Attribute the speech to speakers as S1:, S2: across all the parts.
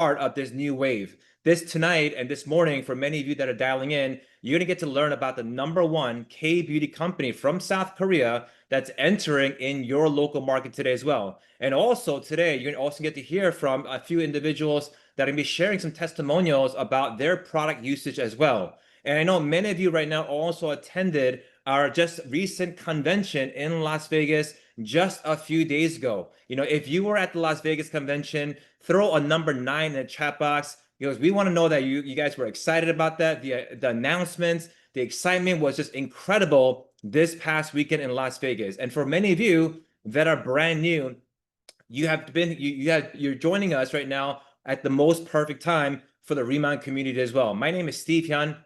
S1: part of this new wave. This tonight and this morning, for many of you that are dialing in, you're going to get to learn about the #1 K-beauty company from South Korea that's entering in your local market today as well. And also today, you're going to also get to hear from a few individuals that are going to be sharing some testimonials about their product usage as well. And I know many of you right now also attended our just recent convention in Las Vegas just a few days ago. If you were at the Las Vegas convention, throw a number 9 in the chat box, because we want to know that you guys were excited about that. The announcements, the excitement was just incredible this past weekend in Las Vegas. And for many of you that are brand new, you're joining us right now at the most perfect time for the Riman community as well. My name is Steve Hyun,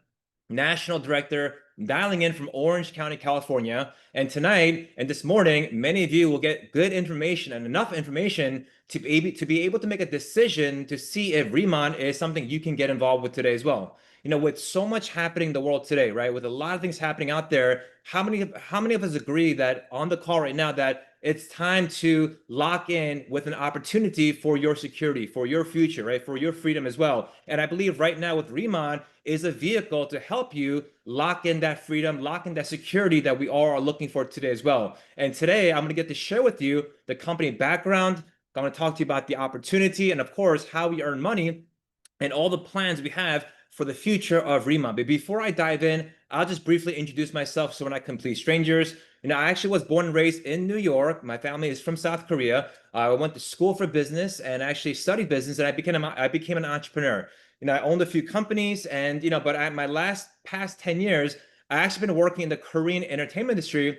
S1: National Director, dialing in from Orange County, California. And tonight and this morning, many of you will get good information and enough information to be able to make a decision to see if Riman is something you can get involved with today as well. With so much happening in the world today, right? With a lot of things happening out there, how many of us agree that on the call right now that it's time to lock in with an opportunity for your security, for your future, right? For your freedom as well. And I believe right now with Riman is a vehicle to help you lock in that freedom, lock in that security that we all are looking for today as well. And today I'm going to get to share with you the company background. I'm going to talk to you about the opportunity and of course, how we earn money and all the plans we have for the future of Riman. But before I dive in, I'll just briefly introduce myself so we're not complete strangers. I actually was born and raised in New York. My family is from South Korea. I went to school for business and actually studied business, and I became an entrepreneur. I owned a few companies, and but my past 10 years, I actually been working in the Korean entertainment industry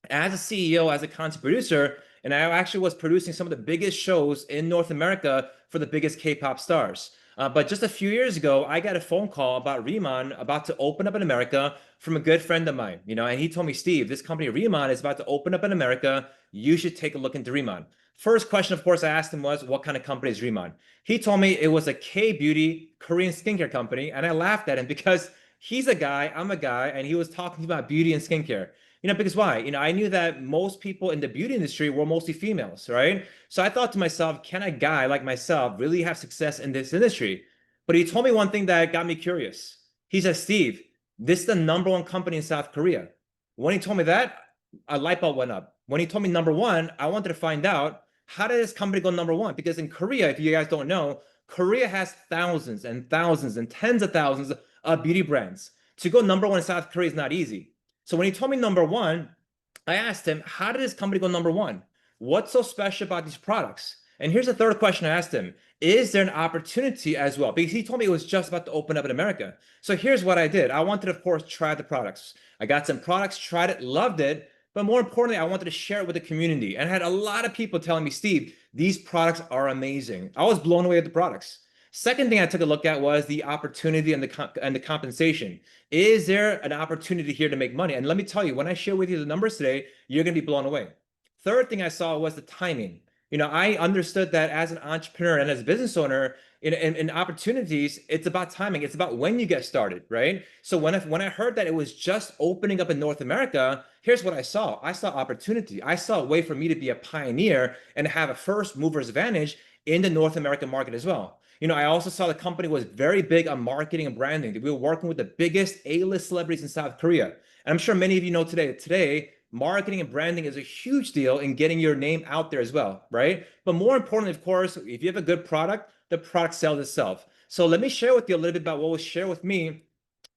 S1: as a CEO, as a content producer, and I actually was producing some of the biggest shows in North America for the biggest K-pop stars. But just a few years ago, I got a phone call about Riman about to open up in America from a good friend of mine, and he told me, Steve, this company Riman is about to open up in America. You should take a look into Riman. First question, of course, I asked him was, what kind of company is Riman? He told me it was a K-beauty Korean skincare company, and I laughed at him because he's a guy, I'm a guy, and he was talking about beauty and skincare. Because why? I knew that most people in the beauty industry were mostly females, right? So I thought to myself, can a guy like myself really have success in this industry? But he told me one thing that got me curious. He said, Steve, this is the #1 company in South Korea. When he told me that, a light bulb went up. When he told me #1, I wanted to find out, how did this company go #1? Because in Korea, if you guys don't know, Korea has thousands and thousands and tens of thousands of beauty brands. To go #1 in South Korea is not easy. So when he told me #1, I asked him, how did this company go #1? What's so special about these products? And here's the third question I asked him. Is there an opportunity as well? Because he told me it was just about to open up in America. So here's what I did. I wanted to, of course, try the products. I got some products, tried it, loved it. But more importantly, I wanted to share it with the community. And I had a lot of people telling me, Steve, these products are amazing. I was blown away with the products. Second thing I took a look at was the opportunity and the compensation. Is there an opportunity here to make money? And let me tell you, when I share with you the numbers today, you're going to be blown away. Third thing I saw was the timing. I understood that as an entrepreneur and as a business owner, in opportunities, it's about timing. It's about when you get started, right? So when I heard that it was just opening up in North America, here's what I saw. I saw opportunity. I saw a way for me to be a pioneer and have a first mover's advantage in the North American market as well. I also saw the company was very big on marketing and branding. We were working with the biggest A-list celebrities in South Korea. And I'm sure many of you know today, marketing and branding is a huge deal in getting your name out there as well, right? But more importantly, of course, if you have a good product, the product sells itself. So let me share with you a little bit about what was shared with me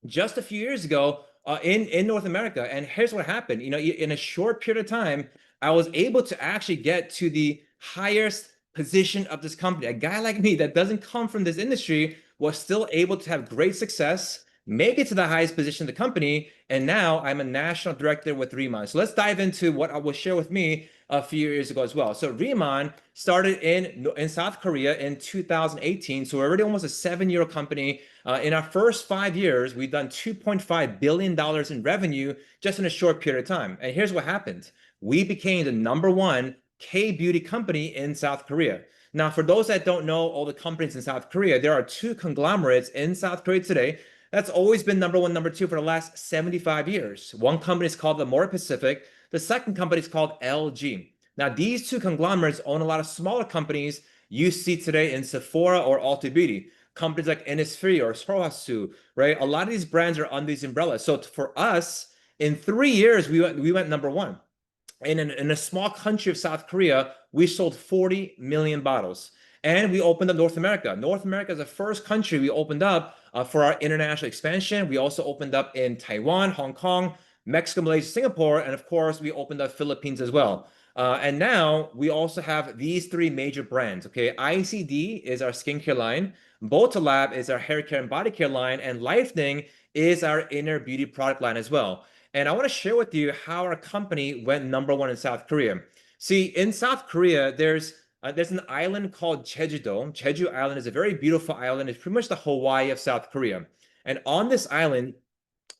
S1: just a few years ago in North America. And here's what happened. In a short period of time, I was able to actually get to the highest position of this company. A guy like me that doesn't come from this industry was still able to have great success, make it to the highest position of the company, and now I'm a national director with Riman. So let's dive into what I will share with me a few years ago as well. So Riman started in South Korea in 2018. So we're already almost a 7-year company. In our first 5 years, we've done $2.5 billion in revenue just in a short period of time. And here's what happened. We became the #1 K-beauty company in South Korea. Now, for those that don't know all the companies in South Korea, there are 2 conglomerates in South Korea today. That's always been #1, #2 for the last 75 years. One company is called the More Pacific. The second company is called LG. Now, these 2 conglomerates own a lot of smaller companies. you see today in Sephora or Ulta Beauty. Companies like Innisfree or Sorohasu, right? A lot of these brands are under these umbrellas. So for us, in 3 years, we went number one. And in a small country of South Korea, we sold 40 million bottles. And we opened up North America. North America is the first country we opened up for our international expansion. We also opened up in Taiwan, Hong Kong, Mexico, Malaysia, Singapore, and of course, we opened up Philippines as well. And now we also have these three major brands. Okay, ICD is our skincare line, Botolab is our hair care and body care line, and Lifening is our inner beauty product line as well. And I want to share with you how our company went number one in South Korea. See, in South Korea, there's an island called Jeju-do. Jeju Island is a very beautiful island. It's pretty much the Hawaii of South Korea. And on this island,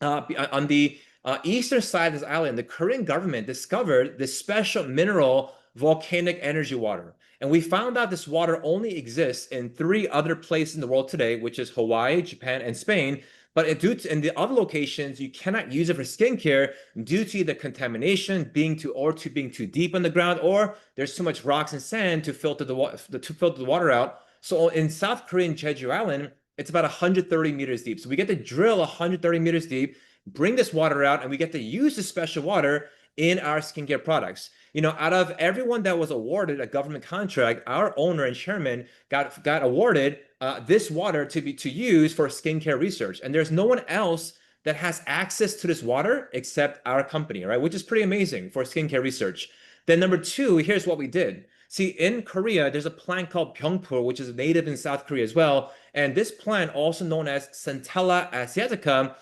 S1: on the eastern side of this island, the Korean government discovered this special mineral volcanic energy water. And we found out this water only exists in 3 other places in the world today, which is Hawaii, Japan, and Spain. But in the other locations, you cannot use it for skincare due to the contamination being too deep in the ground, or there's too much rocks and sand to filter the water out. So in South Korean Jeju Island, it's about 130 meters deep. So we get to drill 130 meters deep, bring this water out, and we get to use this special water in our skincare products. You know, out of everyone that was awarded a government contract, our owner and chairman got awarded this water to use for skincare research. And there's no one else that has access to this water except our company, right? Which is pretty amazing for skincare research. Then number 2, here's what we did. See, in Korea, there's a plant called Byungpul, which is native in South Korea as well. And this plant, also known as Centella asiatica,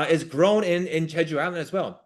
S1: is grown in Jeju Island as well.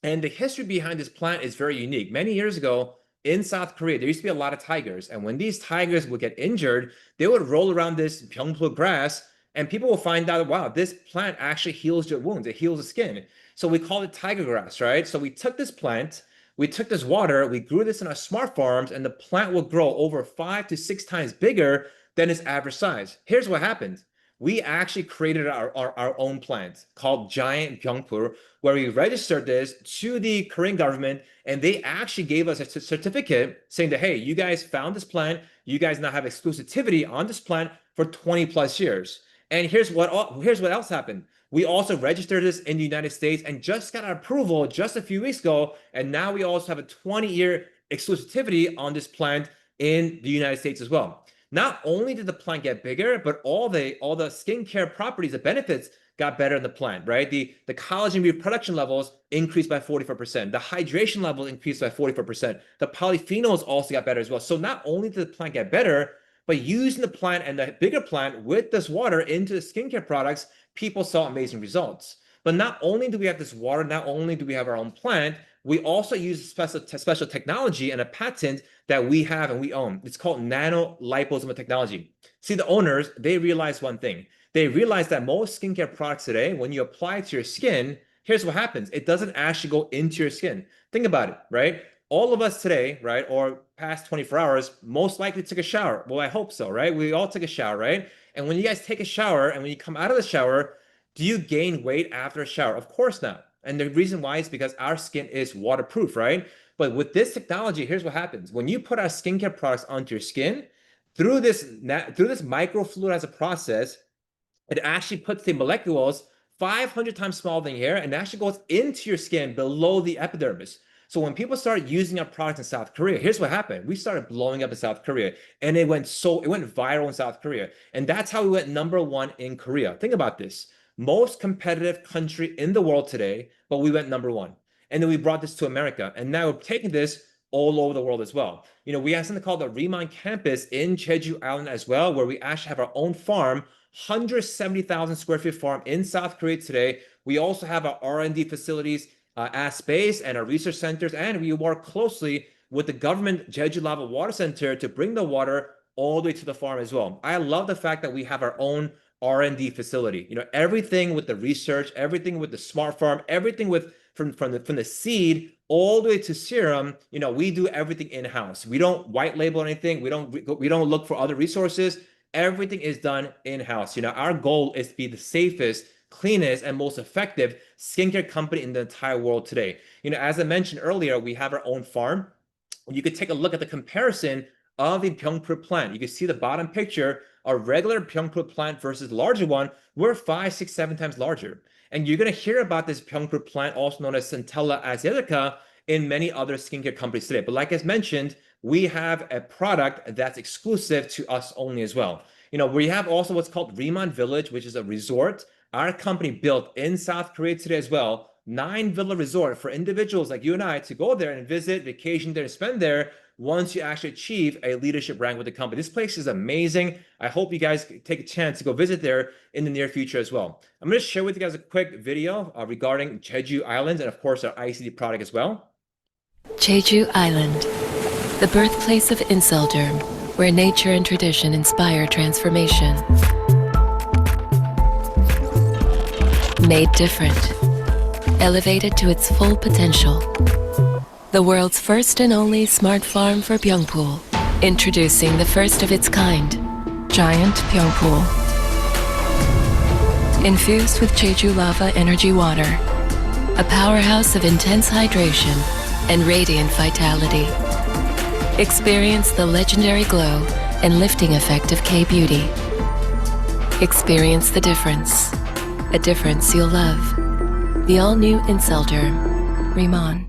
S1: And the history behind this plant is very unique. Many years ago in South Korea, there used to be a lot of tigers. And when these tigers would get injured, they would roll around this Byungpul grass, and people will find out, wow, this plant actually heals your wounds. It heals the skin. So we call it tiger grass, right? So we took this plant, we took this water, we grew this in our smart farms, and the plant will grow over 5 to 6 times bigger than its average size. Here's what happened. We actually created our own plant called Giant Byungpul, where we registered this to the Korean government, and they actually gave us a certificate saying that, hey, you guys found this plant, you guys now have exclusivity on this plant for 20 plus years. And here's what else happened. We also registered this in the United States and just got our approval just a few weeks ago, and now we also have a 20-year exclusivity on this plant in the United States as well. Not only did the plant get bigger, but all the skincare properties, the benefits got better in the plant, right? The collagen reproduction levels increased by 44%. The hydration level increased by 44%. The polyphenols also got better as well. So not only did the plant get better, but using the plant and the bigger plant with this water into the skincare products, people saw amazing results. But not only do we have this water, not only do we have our own plant, we also use special technology and a patent that we have and we own. It's called nano liposomal technology. See, the owners, they realized one thing. They realized that most skincare products today, when you apply it to your skin, here's what happens. It doesn't actually go into your skin. Think about it, right? All of us today, right, or past 24 hours, most likely took a shower. Well, I hope so, right? We all took a shower, right? And when you guys take a shower and when you come out of the shower, do you gain weight after a shower? Of course not. And the reason why is because our skin is waterproof, right? But with this technology, here's what happens. When you put our skincare products onto your skin, through this microfluidizer process, it actually puts the molecules 500 times smaller than hair, and it actually goes into your skin below the epidermis. So when people started using our products in South Korea, here's what happened. We started blowing up in South Korea, and it went viral in South Korea. And that's how we went number one in Korea. Think about this. Most competitive country in the world today, but we went number one. And then we brought this to America, and now we're taking this all over the world as well. You know, we have something called the Riman campus in Jeju Island as well, where we actually have our own farm, 170,000 square feet farm in South Korea today. We also have our R&D facilities at space and our research centers, and we work closely with the government Jeju Lava Water Center to bring the water all the way to the farm as well. I love the fact that we have our own R&D facility. You know, everything with the research, everything with the smart farm, everything with from the seed all the way to serum. You know, we do everything in-house. We don't white label anything. We don't look for other resources. Everything is done in-house. You know, our goal is to be the safest, cleanest, and most effective skincare company in the entire world today. You know, as I mentioned earlier, we have our own farm. You could take a look at the comparison of the Pyeongpul plant. You can see the bottom picture, a regular Pyeongpul plant versus the larger one, we're 5, 6, 7 times larger. And you're going to hear about this Pyeongpul plant, also known as Centella asiatica, in many other skincare companies today. But like I mentioned, we have a product that's exclusive to us only as well. We have also what's called Riman Village, which is a resort our company built in South Korea today as well. 9-villa resort for individuals like you and I to go there and visit, vacation there, and spend there once you actually achieve a leadership rank with the company. This place is amazing. I hope you guys take a chance to go visit there in the near future as well. I'm going to share with you guys a quick video regarding Jeju Island and of course our ICD product as well.
S2: Jeju Island, the birthplace of Inselderm, where nature and tradition inspire transformation. Made different, elevated to its full potential. The world's first and only smart farm for Pyeongpul, introducing the first of its kind, Giant Pyeongpul. Infused with Jeju lava energy water, a powerhouse of intense hydration and radiant vitality. Experience the legendary glow and lifting effect of K-Beauty. Experience the difference, a difference you'll love. The all-new Inselderm, Riman.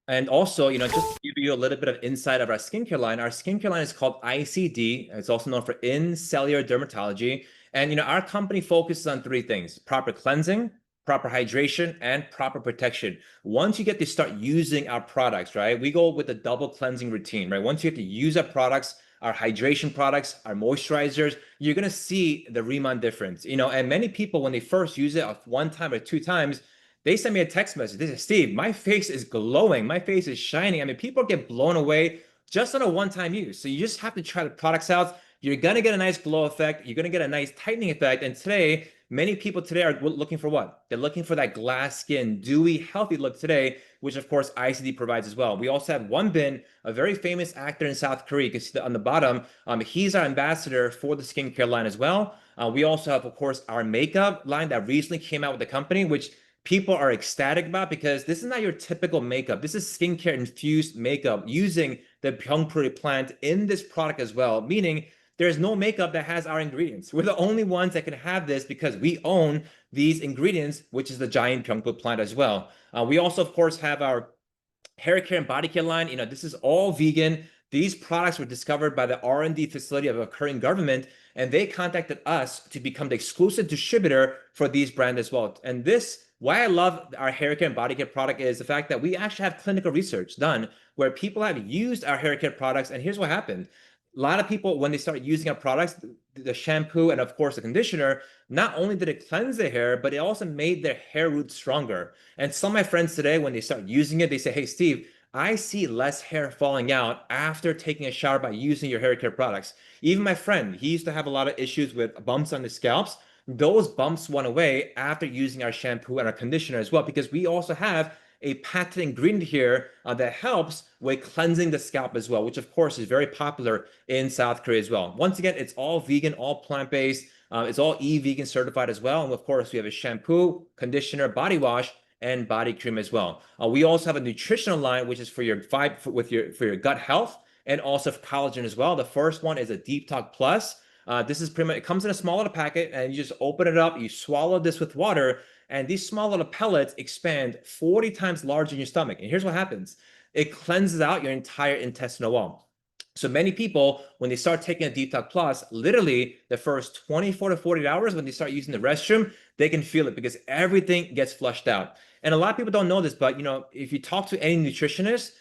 S1: And also, just to give you a little bit of insight of our skincare line is called ICD. It's also known for In Cellular Dermatology. And, our company focuses on 3 things: proper cleansing, proper hydration, and proper protection. Once you get to start using our products, right, we go with a double cleansing routine, right? Once you get to use our products, our hydration products, our moisturizers, you're going to see the Riman difference, and many people, when they first use it 1 time or 2 times, they send me a text message. They say, Steve, my face is glowing. My face is shining. I mean, people get blown away just on a 1-time use. So you just have to try the products out. You're going to get a nice glow effect. You're going to get a nice tightening effect. And today, many people today are looking for what? They're looking for that glass skin, dewy, healthy look today, which of course ICD provides as well. We also have Won Bin, a very famous actor in South Korea. You can see that on the bottom. He's our ambassador for the skincare line as well. We also have, of course, our makeup line that recently came out with the company, which people are ecstatic about because this is not your typical makeup. This is skincare infused makeup using the Pyeongpul plant in this product as well, meaning there's no makeup that has our ingredients. We're the only ones that can have this because we own these ingredients, which is the giant Pyeongpul plant as well. We also, of course, have our hair care and body care line. This is all vegan. These products were discovered by the R&D facility of a Korean government, and they contacted us to become the exclusive distributor for these brands as well. And why I love our hair care and body care product is the fact that we actually have clinical research done where people have used our hair care products, and here's what happened. A lot of people, when they start using our products, the shampoo and of course the conditioner, not only did it cleanse their hair, but it also made their hair roots stronger. And some of my friends today, when they start using it, they say, hey, Steve, I see less hair falling out after taking a shower by using your hair care products. Even my friend, he used to have a lot of issues with bumps on his scalps. Those bumps went away after using our shampoo and our conditioner as well, because we also have a patented ingredient here that helps with cleansing the scalp as well, which of course is very popular in South Korea as well. Once again, it's all vegan, all plant-based. It's all E-vegan certified as well. And of course, we have a shampoo, conditioner, body wash, and body cream as well. We also have a nutritional line, which is for your gut health and also for collagen as well. The first one is a Deep Talk Plus. This is pretty much, it comes in a small little packet, and you just open it up, you swallow this with water, and these small little pellets expand 40 times larger in your stomach. And here's what happens. It cleanses out your entire intestinal wall. So many people, when they start taking a Deep Talk Plus, literally the first 24 to 48 hours when they start using the restroom, they can feel it because everything gets flushed out. And a lot of people don't know this, but if you talk to any nutritionists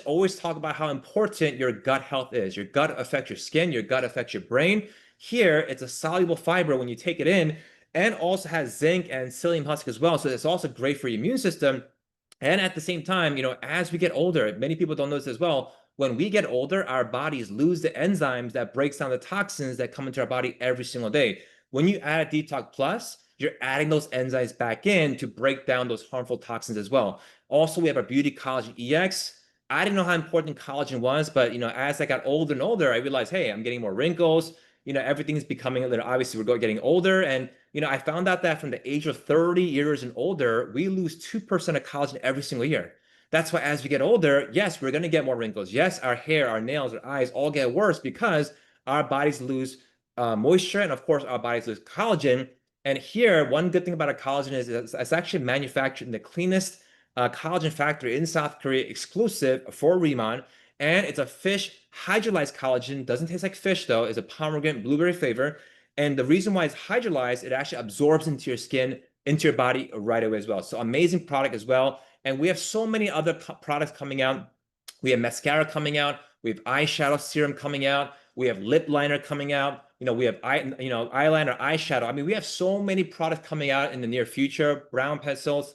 S1: always talk about how important your gut health is. Your gut affects your skin, your gut affects your brain. Here, it's a soluble fiber when you take it in, and also has zinc and psyllium husk as well. So it's also great for your immune system. And at the same time, as we get older, many people don't know this as well. When we get older, our bodies lose the enzymes that breaks down the toxins that come into our body every single day. When you add a Deep Talk Plus, you're adding those enzymes back in to break down those harmful toxins as well. Also, we have our Beauty Collagen EX. I didn't know how important collagen was, but as I got older and older, I realized, hey, I'm getting more wrinkles. Everything's becoming a little, obviously we're getting older. And, I found out that from the age of 30 years and older, we lose 2% of collagen every single year. That's why as we get older, yes, we're going to get more wrinkles. Yes, our hair, our nails, our eyes all get worse because our bodies lose moisture, and of course, our bodies lose collagen. And here, one good thing about a collagen is it's actually manufactured in the cleanest collagen factory in South Korea, exclusive for Riman. And it's a fish hydrolyzed collagen. Doesn't taste like fish though. It's a pomegranate blueberry flavor. And the reason why it's hydrolyzed, it actually absorbs into your skin, into your body right away as well. So amazing product as well. And we have so many other products coming out. We have mascara coming out. We have eyeshadow serum coming out. We have lip liner coming out. We have eyeliner, eyeshadow. I mean, we have so many products coming out in the near future. Brown pencils,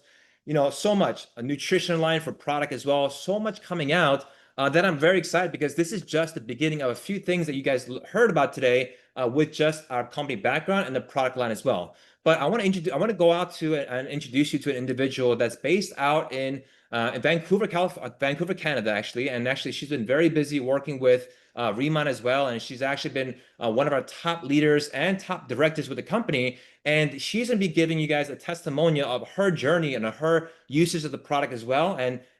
S1: so much. A nutrition line for product as well. So much coming out that I'm very excited because this is just the beginning of a few things that you guys heard about today with just our company background and the product line as well. But I want to go out to and introduce you to an individual that's based out in Vancouver, California, Vancouver, Canada, actually. And actually, she's been very busy working with Riman as well. And she's actually been one of our top leaders and top directors with the company. And she's going to be giving you guys a testimonial of her journey and her usage of the product as well.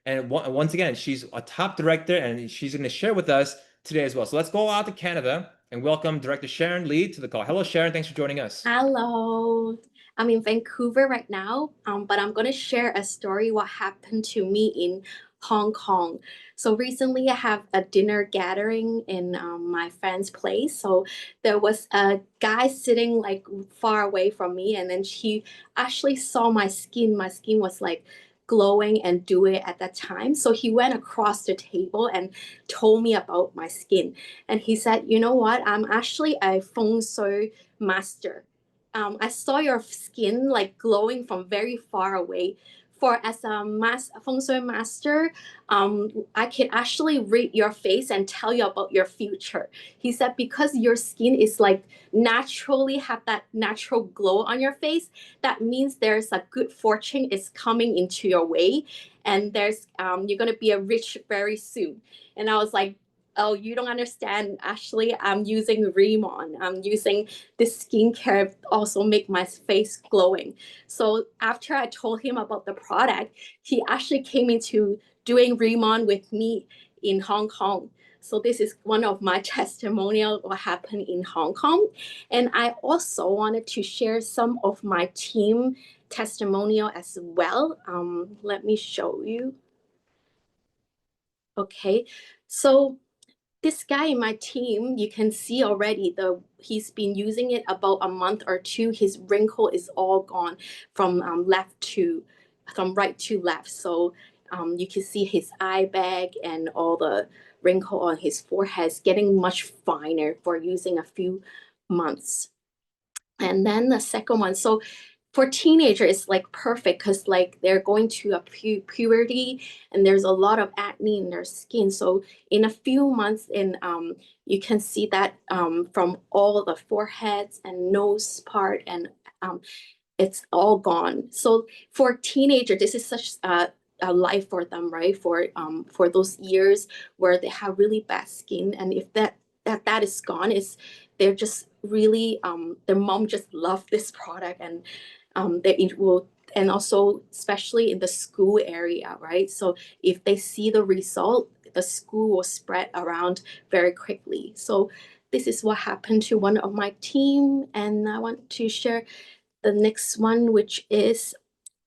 S1: And once again, she's a top director and she's going to share with us today as well. So let's go out to Canada and welcome Director Sharon Lee to the call. Hello, Sharon. Thanks for joining us.
S3: Hello. I'm in Vancouver right now, but I'm going to share a story what happened to me in Hong Kong. So recently I have a dinner gathering in my friend's place. So there was a guy sitting like far away from me, and then he actually saw my skin. My skin was like glowing and dewy at that time. So he went across the table and told me about my skin. And he said, you know what? I'm actually a feng shui master. I saw your skin like glowing from very far away. For as a feng shui master, I can actually read your face and tell you about your future. He said because your skin is like naturally have that natural glow on your face, that means there's a good fortune is coming into your way, and there's you're gonna be a rich very soon. And I was like, oh, you don't understand. Actually, I'm using Riman. I'm using this skincare also make my face glowing. So after I told him about the product, he actually came into doing Riman with me in Hong Kong. So this is one of my testimonial what happened in Hong Kong. And I also wanted to share some of my team testimonial as well. Let me show you. Okay, so this guy in my team, you can see already he's been using it about a month or two. His wrinkle is all gone from right to left. So you can see his eye bag and all the wrinkle on his forehead is getting much finer for using a few months. And then the second one, so for teenagers, it's like perfect because like they're going to a puberty and there's a lot of acne in their skin. So in a few months, you can see that from all the foreheads and nose part, and it's all gone. So for teenager, this is such a life for them, right? For those years where they have really bad skin, and if that is gone, they're just really their mom just love this product, and they will, and also especially in the school area, right? So if they see the result, the school will spread around very quickly. So this is what happened to one of my team, and I want to share the next one, which is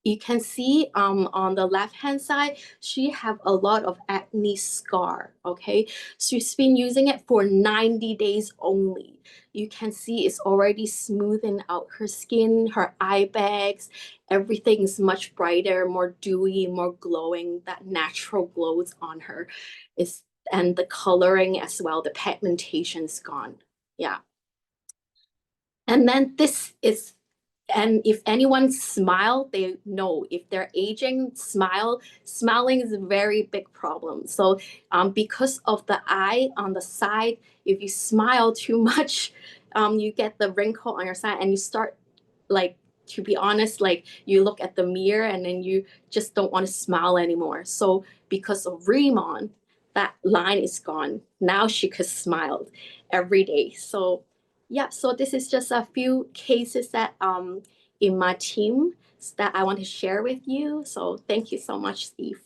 S3: you can see on the left hand side, she have a lot of acne scar. Okay, she's been using it for 90 days only. You can see it's already smoothing out her skin, her eye bags, everything is much brighter, more dewy, more glowing. That natural glows on her is, and the coloring as well, the pigmentation is gone. Yeah. And then this is, and if anyone smile, they know if they're aging, smiling is a very big problem. So because of the eye on the side, if you smile too much, you get the wrinkle on your side, and you start like, to be honest, like you look at the mirror and then you just don't want to smile anymore. So because of Riman, that line is gone. Now she could smile every day. So yeah, so this is just a few cases that in my team that I want to share with you. So thank you so much, Steve.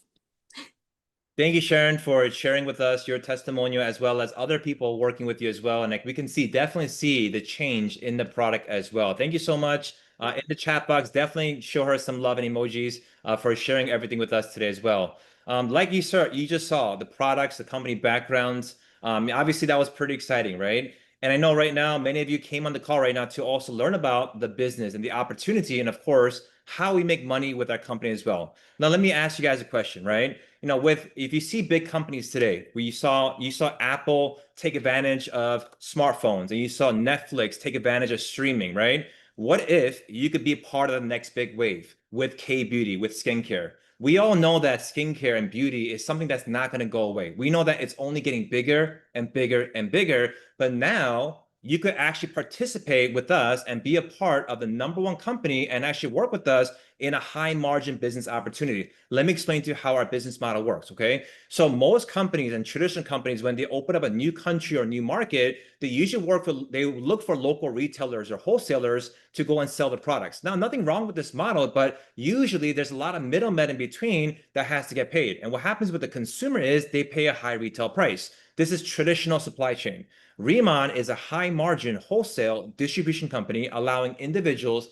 S1: Thank you, Sharon, for sharing with us your testimonial as well as other people working with you as well. And like we can see, definitely see the change in the product as well. Thank you so much. In the chat box, definitely show her some love and emojis for sharing everything with us today as well. Like you, sir, you just saw the products, the company backgrounds. Obviously, that was pretty exciting, right? And I know right now, many of you came on the call right now to also learn about the business and the opportunity, and of course, how we make money with our company as well. Now, let me ask you guys a question, right? With if you see big companies today, where you saw Apple take advantage of smartphones, and you saw Netflix take advantage of streaming, right? What if you could be part of the next big wave with K-beauty, with skincare? We all know that skincare and beauty is something that's not going to go away. We know that it's only getting bigger and bigger and bigger, but now you could actually participate with us and be a part of the #1 company and actually work with us in a high margin business opportunity. Let me explain to you how our business model works, okay? So most companies and traditional companies, when they open up a new country or new market, they look for local retailers or wholesalers to go and sell the products. Now, nothing wrong with this model, but usually there's a lot of middlemen in between that has to get paid. And what happens with the consumer is they pay a high retail price. This is traditional supply chain. Riman is a high margin wholesale distribution company allowing individuals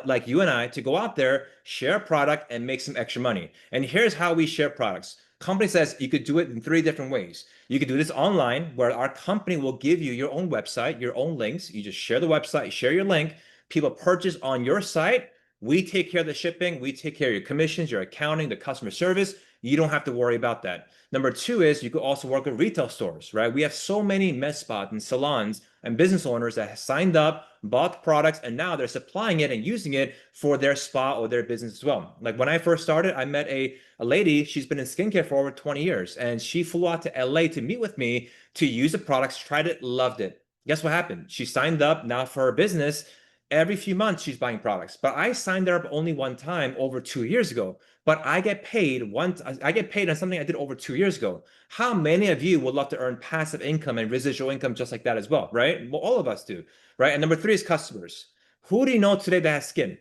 S1: like you and I to go out there, share a product, and make some extra money. And here's how we share products. Company says you could do it in 3 different ways. You could do this online, where our company will give you your own website, your own links. You just share the website, share your link. People purchase on your site. We take care of the shipping. We take care of your commissions, your accounting, the customer service. You don't have to worry about that. Number 2 is you could also work with retail stores, right? We have so many med spas and salons and business owners that have signed up, bought products, and now they're supplying it and using it for their spa or their business as well. Like when I first started, I met a lady, she's been in skincare for over 20 years, and she flew out to LA to meet with me to use the products, tried it, loved it. Guess what happened? She signed up now for her business. Every few months, she's buying products. But I signed her up only one time over 2 years ago. But I get paid on something I did over 2 years ago. How many of you would love to earn passive income and residual income just like that as well, right? Well, all of us do, right? And number 3 is customers. Who do you know today that has skin?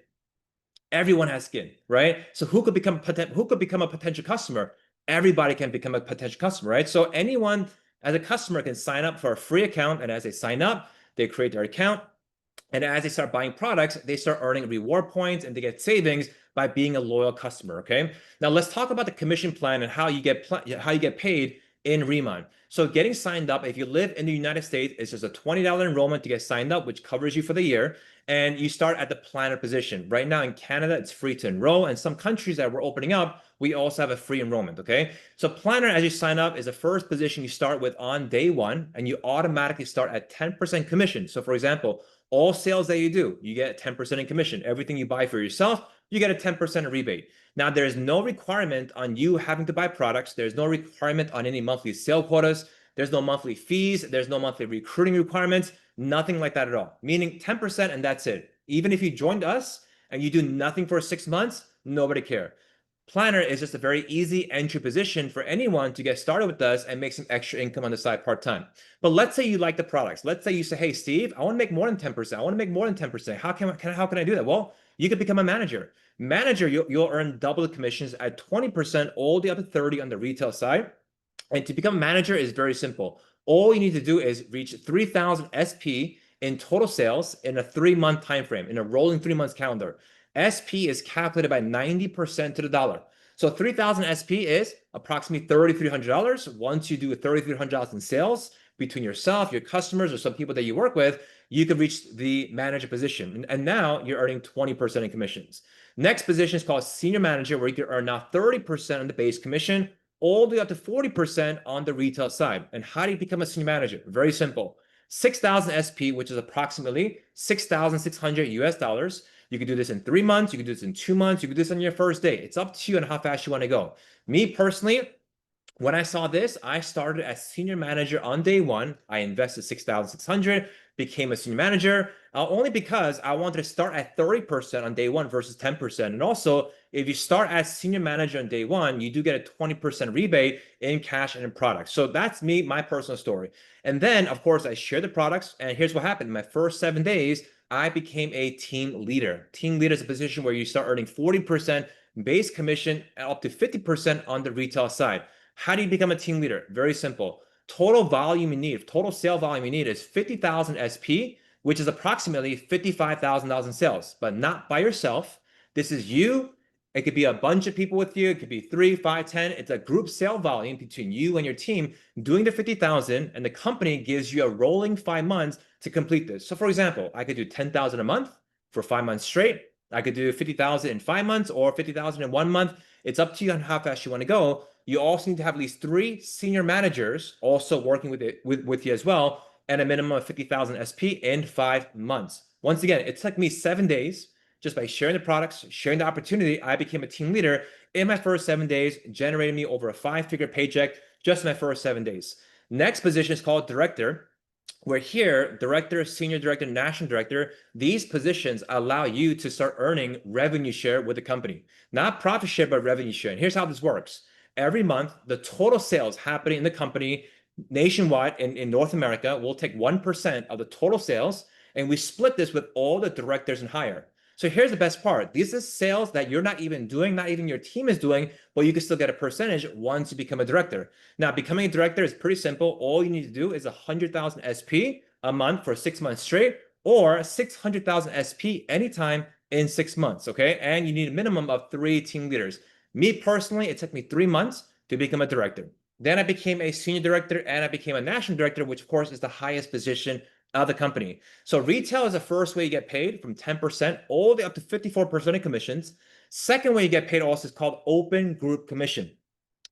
S1: Everyone has skin, right? So who could become a potential customer? Everybody can become a potential customer, right? So anyone as a customer can sign up for a free account, and as they sign up, they create their account. And as they start buying products, they start earning reward points and they get savings by being a loyal customer. Okay. Now let's talk about the commission plan and how you get paid in Riman. So getting signed up, if you live in the United States, it's just a $20 enrollment to get signed up, which covers you for the year. And you start at the planner position. Right now in Canada, it's free to enroll. And some countries that we're opening up, we also have a free enrollment. Okay. So planner, as you sign up, is the first position you start with on day 1, and you automatically start at 10% commission. So for example, all sales that you do, you get 10% in commission. Everything you buy for yourself, you get a 10% rebate. Now, there's no requirement on you having to buy products. There's no requirement on any monthly sale quotas. There's no monthly fees. There's no monthly recruiting requirements. Nothing like that at all. Meaning 10% and that's it. Even if you joined us and you do nothing for 6 months, nobody care. Planner is just a very easy entry position for anyone to get started with us and make some extra income on the side part-time. But let's say you like the products. Let's say you say, hey, Steve, I want to make more than 10%. I want to make more than 10%. How can I do that? Well, you could become a manager. Manager, you'll earn double the commissions at 20%, all the other 30 on the retail side. And to become a manager is very simple. All you need to do is reach 3,000 SP in total sales in a 3-month time frame, in a rolling 3 months calendar. SP is calculated by 90% to the dollar. So 3,000 SP is approximately $3,300. Once you do $3,300 in sales between yourself, your customers, or some people that you work with, you can reach the manager position. And now you're earning 20% in commissions. Next position is called senior manager, where you can earn now 30% on the base commission, all the way up to 40% on the retail side. And how do you become a senior manager? Very simple. 6,000 SP, which is approximately 6,600 US dollars. You can do this in 3 months. You can do this in 2 months. You can do this on your first day. It's up to you and how fast you want to go. Me personally, when I saw this, I started as senior manager on day 1. I invested 6,600, became a senior manager, only because I wanted to start at 30% on day 1 versus 10%. And also, if you start as senior manager on day 1, you do get a 20% rebate in cash and in products. So that's me, my personal story. And then, of course, I share the products. And here's what happened. In my first 7 days, I became a team leader. Team leader is a position where you start earning 40% base commission and up to 50% on the retail side. How do you become a team leader? Very simple. Total volume you need, total sale volume you need is 50,000 SP, which is approximately $55,000 in sales, but not by yourself. This is you. It could be a bunch of people with you. It could be 3, 5, 10. It's a group sale volume between you and your team doing the 50,000, and the company gives you a rolling 5 months to complete this. So for example, I could do 10,000 a month for 5 months straight. I could do 50,000 in 5 months or 50,000 in 1 month. It's up to you on how fast you want to go. You also need to have at least 3 senior managers also working with you as well, and a minimum of 50,000 SP in 5 months. Once again, it took me 7 days. Just by sharing the products, sharing the opportunity, I became a team leader in my first 7 days, generating me over a 5-figure paycheck just in my first 7 days. Next position is called director, where here, director, senior director, national director, these positions allow you to start earning revenue share with the company. Not profit share, but revenue share. And here's how this works. Every month, the total sales happening in the company nationwide in North America will take 1% of the total sales, and we split this with all the directors and higher. So here's the best part. This is sales that you're not even doing, not even your team is doing, but you can still get a percentage once you become a director. Now, becoming a director is pretty simple. All you need to do is 100,000 SP a month for 6 months straight, or 600,000 SP anytime in 6 months, okay? And you need a minimum of 3 team leaders. Me personally, it took me 3 months to become a director. Then I became a senior director and I became a national director, which of course is the highest position of the company. So retail is the first way you get paid, from 10% all the way up to 54% in commissions. Second way you get paid also is called open group commission.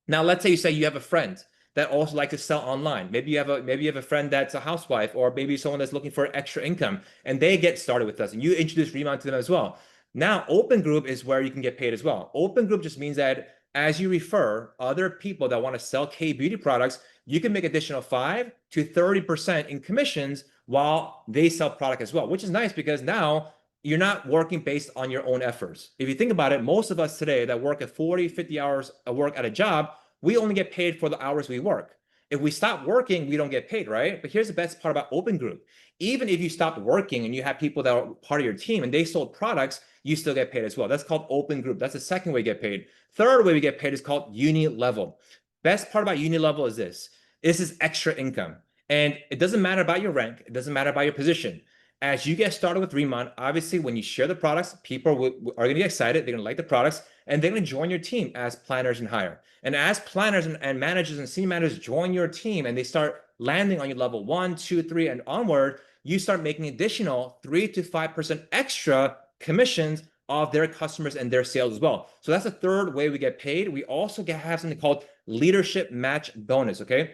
S1: Now, let's say you have a friend that also likes to sell online. Maybe you have a friend that's a housewife, or maybe someone that's looking for extra income, and they get started with us, and you introduce Riman to them as well. Now, open group is where you can get paid as well. Open group just means that as you refer other people that want to sell K-beauty products, you can make additional 5 to 30% in commissions while they sell product as well, which is nice because now you're not working based on your own efforts. If you think about it, most of us today that work at 40, 50 hours of work at a job, we only get paid for the hours we work. If we stop working, we don't get paid, right? But here's the best part about open group. Even if you stopped working and you have people that are part of your team and they sold products, you still get paid as well. That's called open group. That's the second way you get paid. Third way we get paid is called uni level. Best part about uni level is this. This is extra income. And it doesn't matter about your rank. It doesn't matter about your position. As you get started with Riman, obviously, when you share the products, people are going to get excited. They're going to like the products, and they're going to join your team as planners and higher. And as planners and managers and senior managers join your team and they start landing on your level 1, 2, 3, and onward, you start making additional 3 to 5% extra commissions of their customers and their sales as well. So that's the third way we get paid. We also have something called leadership match bonus, okay?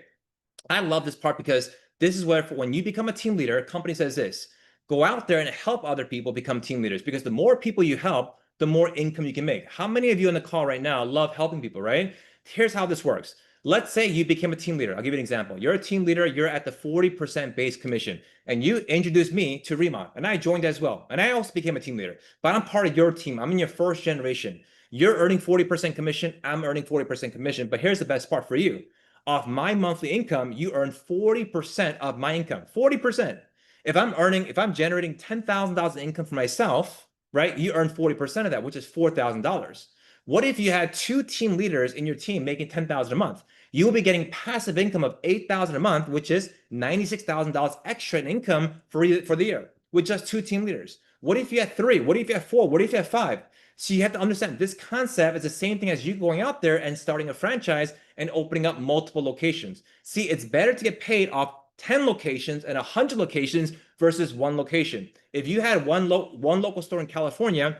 S1: I love this part because this is where when you become a team leader, a company says this: go out there and help other people become team leaders, because the more people you help, the more income you can make. How many of you on the call right now love helping people, right? Here's how this works. Let's say you became a team leader. I'll give you an example. You're a team leader. You're at the 40% base commission, and you introduced me to Riman, and I joined as well. And I also became a team leader, but I'm part of your team. I'm in your first generation. You're earning 40% commission. I'm earning 40% commission. But here's the best part for you. Of my monthly income, you earn 40% of my income. 40%. If I'm generating $10,000 in income for myself, right? You earn 40% of that, which is $4,000. What if you had 2 team leaders in your team making $10,000 a month? You will be getting passive income of $8,000 a month, which is $96,000 extra in income for the year with just 2 team leaders. What if you had 3? What if you had 4? What if you had 5? So you have to understand this concept is the same thing as you going out there and starting a franchise and opening up multiple locations. See, it's better to get paid off 10 locations and 100 locations versus 1 location. If you had one local store in California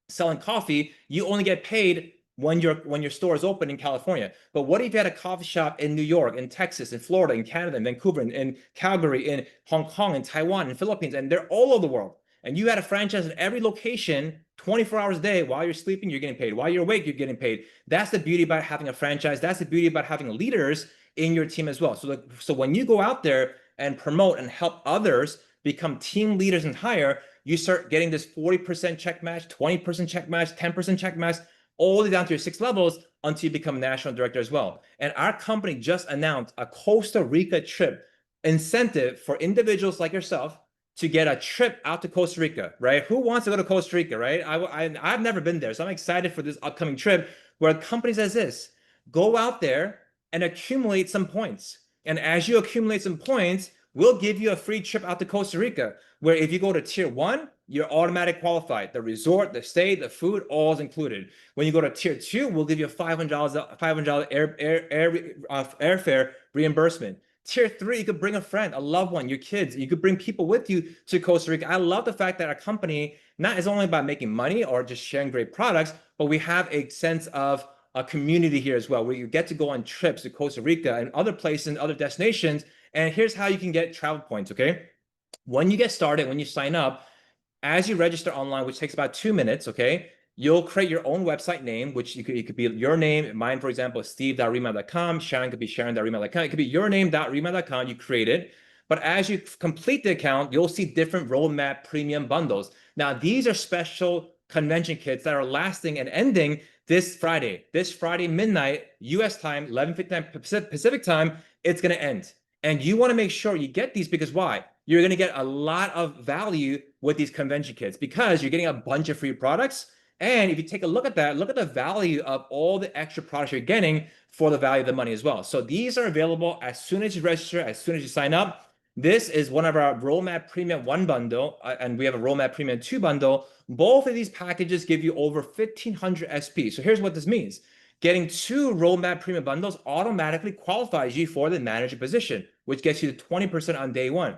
S1: selling coffee, you only get paid when your store is open in California. But what if you had a coffee shop in New York, in Texas, in Florida, in Canada, in Vancouver, in Calgary, in Hong Kong, in Taiwan, in Philippines, and they're all over the world. And you had a franchise in every location 24 hours a day. While you're sleeping, you're getting paid. While you're awake, you're getting paid. That's the beauty about having a franchise. That's the beauty about having leaders in your team as well. So when you go out there and promote and help others become team leaders and higher, you start getting this 40% check match, 20% check match, 10% check match, all the way down to your 6 levels until you become national director as well. And our company just announced a Costa Rica trip incentive for individuals like yourself to get a trip out to Costa Rica, right? Who wants to go to Costa Rica, right? I've never been there, so I'm excited for this upcoming trip where a company says this: go out there and accumulate some points. And as you accumulate some points, we'll give you a free trip out to Costa Rica, where if you go to tier 1, you're automatic qualified. The resort, the stay, the food, all is included. When you go to tier 2, we'll give you a $500 airfare reimbursement. Tier 3, you could bring a friend, a loved one, your kids. You could bring people with you to Costa Rica. I love the fact that our company not is only about making money or just sharing great products, but we have a sense of a community here as well, where you get to go on trips to Costa Rica and other places and other destinations. And here's how you can get travel points, okay? When you get started, when you sign up, as you register online, which takes about 2 minutes, okay, you'll create your own website name, which it could be your name. Mine, for example, is steve.riman.com. Sharon could be sharon.riman.com. It could be your name.riman.com. You create it. But as you complete the account, you'll see different roadmap premium bundles. Now, these are special convention kits that are lasting and ending this Friday midnight, US time, 11:59 Pacific time, it's going to end. And you want to make sure you get these because why? You're going to get a lot of value with these convention kits because you're getting a bunch of free products. And if you take a look at that, look at the value of all the extra products you're getting for the value of the money as well. So these are available as soon as you register, as soon as you sign up. This is one of our Roadmap Premium 1 bundle, and we have a Roadmap Premium 2 bundle. Both of these packages give you over 1,500 SP. So here's what this means. Getting 2 Roadmap Premium bundles automatically qualifies you for the manager position, which gets you to 20% on day 1.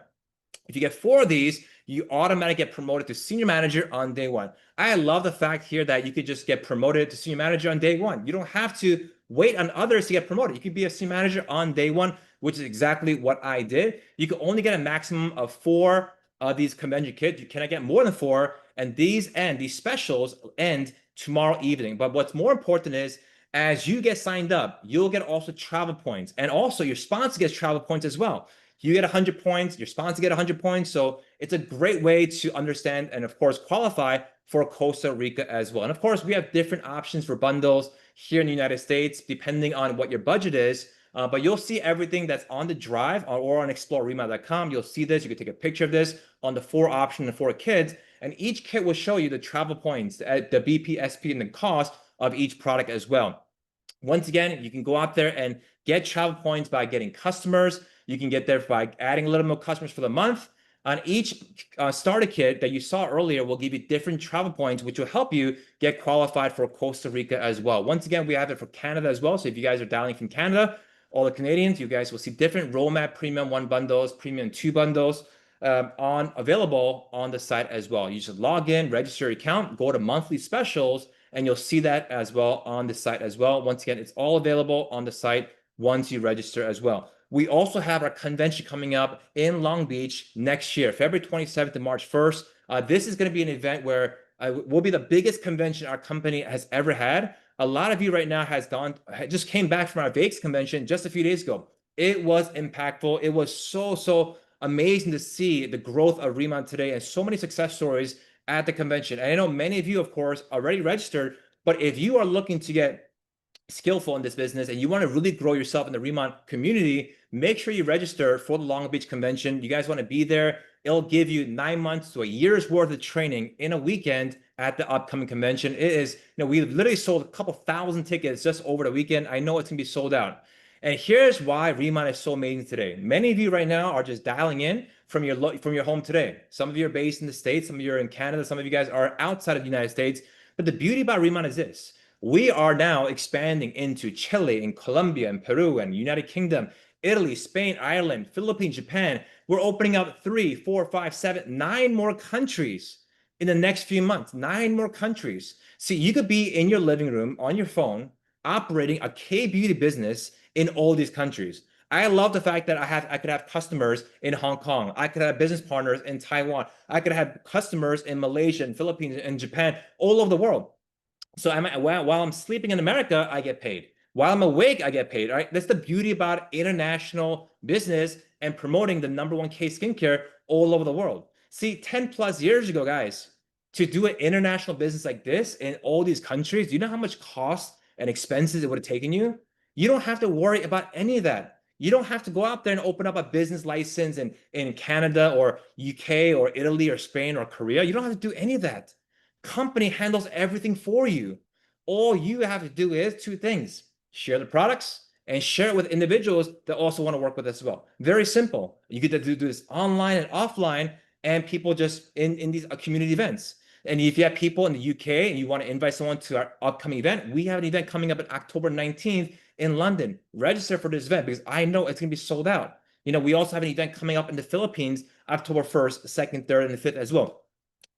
S1: If you get 4 of these, you automatically get promoted to senior manager on day 1. I love the fact here that you could just get promoted to senior manager on day 1. You don't have to wait on others to get promoted. You could be a senior manager on day 1, which is exactly what I did. You can only get a maximum of 4 of these convention kits. You cannot get more than 4, and these specials end tomorrow evening. But what's more important is, as you get signed up, you'll get also travel points, and also your sponsor gets travel points as well. You get 100 points, your sponsor get 100 points. So it's a great way to understand and of course qualify for Costa Rica as well. And of course, we have different options for bundles here in the United States, depending on what your budget is. But you'll see everything that's on the drive or on exploreriman.com. You'll see this. You can take a picture of this on the 4 options and 4 kits. And each kit will show you the travel points, the BP, SP, and the cost of each product as well. Once again, you can go out there and get travel points by getting customers. You can get there by adding a little more customers for the month. On each starter kit that you saw earlier, we'll give you different travel points, which will help you get qualified for Costa Rica as well. Once again, we have it for Canada as well. So if you guys are dialing from Canada, all the Canadians, you guys will see different Roadmap Premium 1 bundles, Premium 2 bundles available on the site as well. You just log in, register your account, go to monthly specials, and you'll see that as well on the site as well. Once again, it's all available on the site once you register as well. We also have our convention coming up in Long Beach next year, February 27th to March 1st. This is going to be an event where will be the biggest convention our company has ever had. A lot of you right now just came back from our Vegas convention just a few days ago. It was impactful. It was so amazing to see the growth of Riman today and so many success stories at the convention. And I know many of you, of course, already registered, but if you are looking to get skillful in this business and you want to really grow yourself in the Riman community, make sure you register for the Long Beach convention. You guys want to be there. It'll give you 9 months to a year's worth of training in a weekend at the upcoming convention. It is, we literally sold a couple thousand tickets just over the weekend. I know it's going to be sold out. And here's why Riman is so amazing today. Many of you right now are just dialing in from your home today. Some of you are based in the States, some of you are in Canada, some of you guys are outside of the United States. But the beauty about Riman is this. We are now expanding into Chile and Colombia and Peru and United Kingdom, Italy, Spain, Ireland, Philippines, Japan. We're opening up 3, 4, 5, 7, 9 more countries in the next few months. 9 more countries. See, you could be in your living room on your phone operating a K-beauty business in all these countries. I love the fact that I could have customers in Hong Kong. I could have business partners in Taiwan. I could have customers in Malaysia and Philippines and Japan, all over the world. So while I'm sleeping in America, I get paid. While I'm awake, I get paid, right? That's the beauty about international business and promoting the #1 K skincare all over the world. See, 10 plus years ago, guys, to do an international business like this in all these countries, do you know how much cost and expenses it would have taken you? You don't have to worry about any of that. You don't have to go out there and open up a business license in Canada or UK or Italy or Spain or Korea. You don't have to do any of that. Company handles everything for you. All you have to do is 2 things: share the products and share it with individuals that also want to work with us as well. Very simple. You get to do this online and offline, and people just in these community events. And if you have people in the UK and you want to invite someone to our upcoming event, we have an event coming up on October 19th in London. Register for this event because I know it's going to be sold out. We also have an event coming up in the Philippines, October 1st, 2nd, 3rd, and the 5th as well.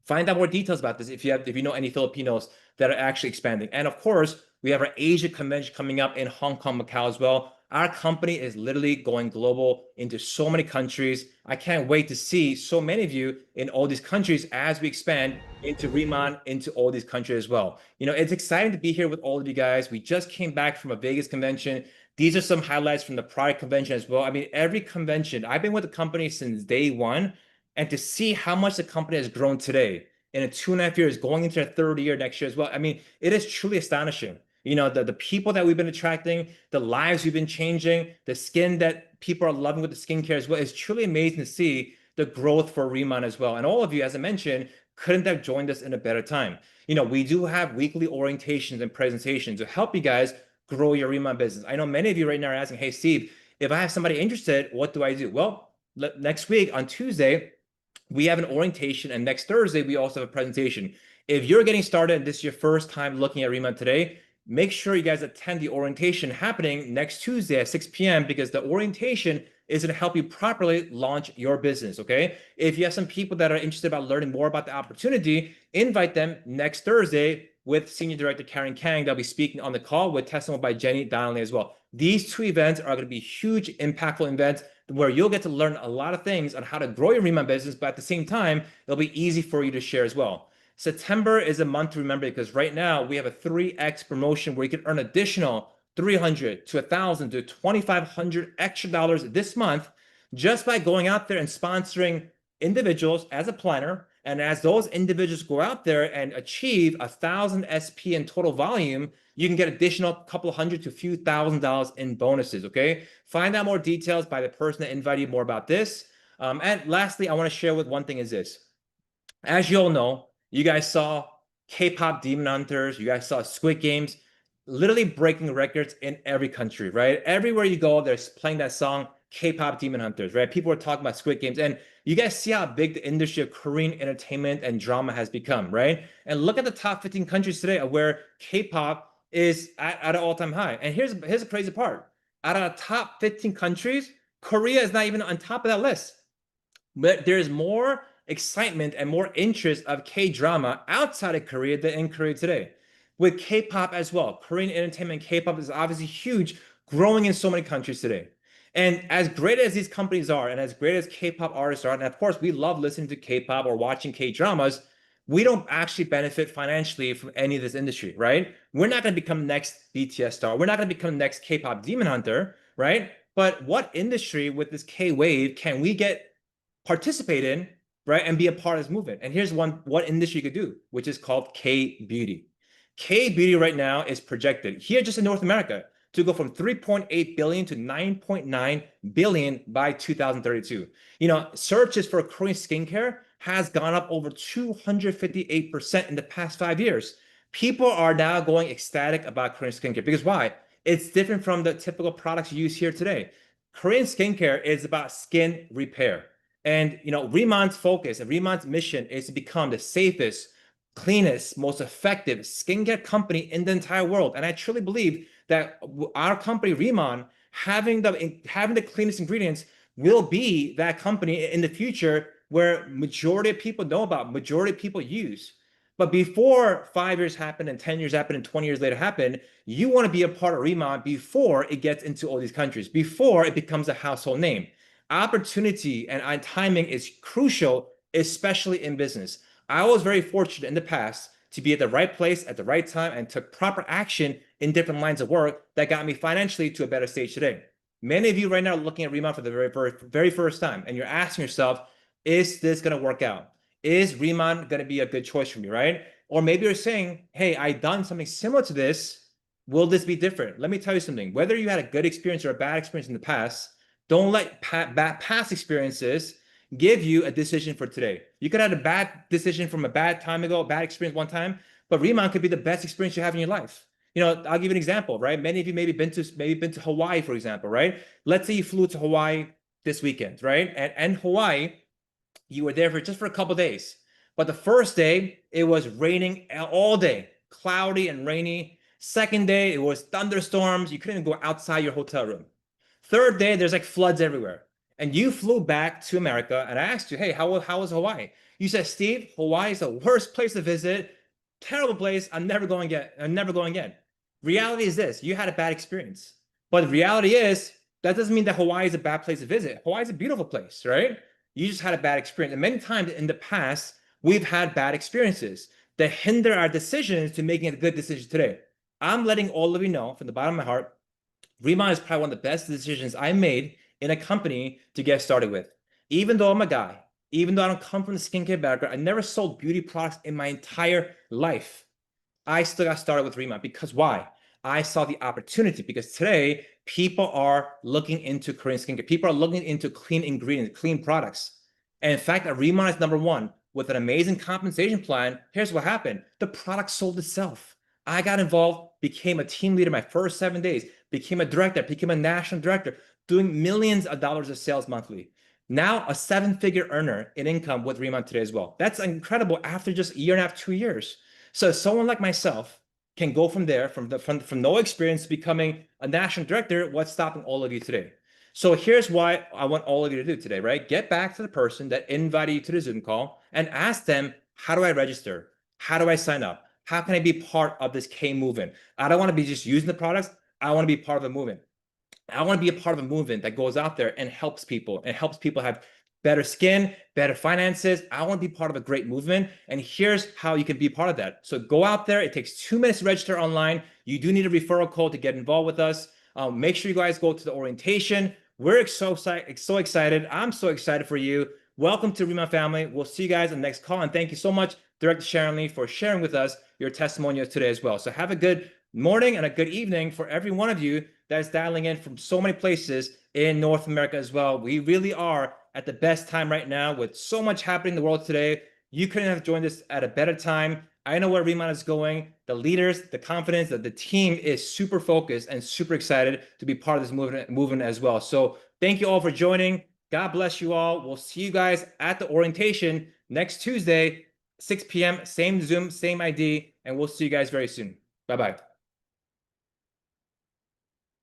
S1: Find out more details about this if you know any Filipinos that are actually expanding. And of course, we have our Asia convention coming up in Hong Kong, Macau as well. Our company is literally going global into so many countries. I can't wait to see so many of you in all these countries as we expand into Riman, into all these countries as well. It's exciting to be here with all of you guys. We just came back from a Vegas convention. These are some highlights from the prior convention as well. I mean, every convention, I've been with the company since day one, and to see how much the company has grown today in 2.5 years, going into their third year next year as well. I mean, it is truly astonishing. The people that we've been attracting, the lives we've been changing, the skin that people are loving with the skincare as well. It's truly amazing to see the growth for Riman as well. And all of you, as I mentioned, couldn't have joined us in a better time. We do have weekly orientations and presentations to help you guys grow your Riman business. I know many of you right now are asking, hey, Steve, if I have somebody interested, what do I do? Well, next week on Tuesday, we have an orientation, and next Thursday, we also have a presentation. If you're getting started and this is your first time looking at Riman today, make sure you guys attend the orientation happening next Tuesday at 6 p.m. because the orientation is going to help you properly launch your business, okay? If you have some people that are interested about learning more about the opportunity, invite them next Thursday with Senior Director Karen Kang. They'll be speaking on the call with testimony by Jenny Donnelly as well. These two events are going to be huge, impactful events where you'll get to learn a lot of things on how to grow your Riman business, but at the same time, it'll be easy for you to share as well. September is a month to remember because right now we have a 3x promotion where you can earn additional $300 to $1,000 to $2,500 extra dollars this month just by going out there and sponsoring individuals as a planner. And as those individuals go out there and achieve 1,000 SP in total volume, you can get additional couple hundred to a few $1,000s in bonuses, okay? Find out more details by the person that invited you more about this. And lastly, I want to share with one thing is this. As you all know, you guys saw K-pop Demon Hunters, you guys saw Squid Games, literally breaking records in every country, right? Everywhere you go, they're playing that song, K-pop Demon Hunters, right? People are talking about Squid Games, and you guys see how big the industry of Korean entertainment and drama has become, right? And look at the top 15 countries today where K-pop is at an all-time high. And here's the crazy part. Out of the top 15 countries, Korea is not even on top of that list. But there's more excitement and more interest of K-drama outside of Korea than in Korea today. With K-pop as well. Korean entertainment K-pop is obviously huge, growing in so many countries today. And as great as these companies are, and as great as K-pop artists are, and of course, we love listening to K-pop or watching K-dramas, we don't actually benefit financially from any of this industry, right? We're not going to become the next BTS star. We're not going to become the next K-pop Demon Hunter, right? But what industry with this K-wave can we participate in, right, and be a part of this movement? And here's what industry you could do, which is called K-beauty. K-beauty right now is projected here just in North America to go from 3.8 billion to 9.9 billion by 2032. Searches for Korean skincare has gone up over 258% in the past 5 years. People are now going ecstatic about Korean skincare because why? It's different from the typical products you use here today. Korean skincare is about skin repair. And Riman's focus and Riman's mission is to become the safest, cleanest, most effective skincare company in the entire world. And I truly believe that our company, Riman, having the cleanest ingredients will be that company in the future where majority of people know about, majority of people use. But before 5 years happen and 10 years happen and 20 years later happen, you want to be a part of Riman before it gets into all these countries, before it becomes a household name. Opportunity and timing is crucial, especially in business. I was very fortunate in the past to be at the right place at the right time and took proper action in different lines of work that got me financially to a better stage today. Many of you right now are looking at Riman for the very first time, and you're asking yourself, is this going to work out? Is Riman going to be a good choice for me, right? Or maybe you're saying, hey, I've done something similar to this. Will this be different? Let me tell you something. Whether you had a good experience or a bad experience in the past, don't let past experiences give you a decision for today. You could have a bad decision from a bad time ago, a bad experience one time, but Riman could be the best experience you have in your life. I'll give you an example, right? Many of you maybe been to Hawaii, for example, right? Let's say you flew to Hawaii this weekend, right? And Hawaii, you were there for a couple days. But the first day, it was raining all day, cloudy and rainy. Second day, it was thunderstorms. You couldn't go outside your hotel room. Third day, there's like floods everywhere. And you flew back to America, and I asked you, hey, how was Hawaii? You said, Steve, Hawaii is the worst place to visit. Terrible place. I'm never going again. I'm never going again. Reality is this: you had a bad experience. But the reality is, that doesn't mean that Hawaii is a bad place to visit. Hawaii is a beautiful place, right? You just had a bad experience. And many times in the past, we've had bad experiences that hinder our decisions to making a good decision today. I'm letting all of you know from the bottom of my heart, Riman is probably one of the best decisions I made in a company to get started with. Even though I'm a guy, even though I don't come from the skincare background, I never sold beauty products in my entire life. I still got started with Riman because why? I saw the opportunity because today people are looking into Korean skincare. People are looking into clean ingredients, clean products. And in fact, Riman is number one with an amazing compensation plan. Here's what happened. The product sold itself. I got involved, became a team leader my first 7 days, became a director, became a national director, doing millions of dollars of sales monthly. Now a 7-figure earner in income with Riman today as well. That's incredible after just a year and a half, 2 years. So someone like myself can go from there, from no experience to becoming a national director. What's stopping all of you today? So here's why I want all of you to do today, right? Get back to the person that invited you to the Zoom call and ask them, how do I register? How do I sign up? How can I be part of this K movement? I don't want to be just using the products. I want to be part of the movement. I want to be a part of a movement that goes out there and helps people have better skin, better finances. I want to be part of a great movement. And here's how you can be part of that. So go out there. It takes 2 minutes to register online. You do need a referral code to get involved with us. Make sure you guys go to the orientation. We're so excited. I'm so excited for you. Welcome to Riman family. We'll see you guys in the next call. And thank you so much, Director Sharon Lee, for sharing with us your testimonials today as well. So have a good morning and a good evening for every one of you that's dialing in from so many places in North America as well. We really are at the best time right now with so much happening in the world today. You couldn't have joined us at a better time. I know where Riman is going. The leaders, the confidence, that the team is super focused and super excited to be part of this movement as well. So thank you all for joining. God bless you all. We'll see you guys at the orientation next Tuesday, 6 p.m., same Zoom, same ID, and we'll see you guys very soon. Bye-bye.